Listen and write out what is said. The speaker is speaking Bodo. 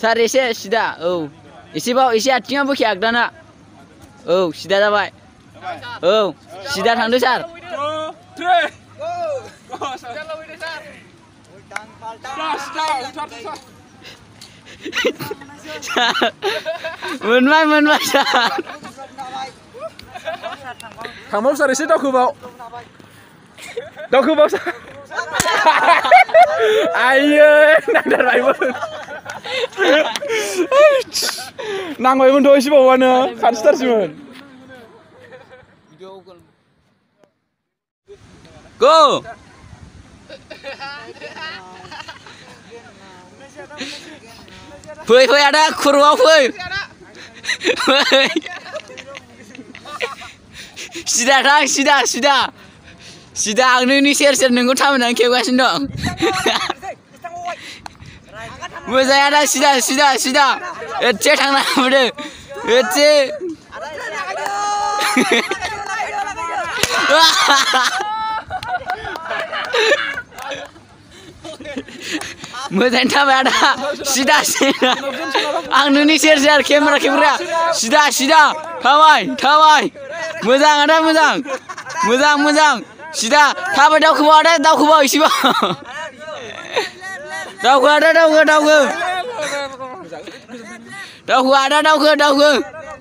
Sar eसे sida औ एसेबाव एसे आथिङा बोखे आगदाना औ सिदा जाबाय औ सिदा थांदो सार मोनबाय सार थांबाव सार एसे दावखोबाव सार आयो नांबायमोनथ' एसेबावानो खानस्टारसोमोन go fui ada kurang fui sida आंनो नि सेर नोंखौ थाबायनानै खेबगासिनो दं मोजां ada sida एसे थांना होदो एसे मोजां थाबाय आदा सिदा आं नोंनि सेर केमेरा सिदा थाबाय मोजां आदा मोजां सिदा थाबाय दावखोबाव एसेबाव दावखो आदा दावखो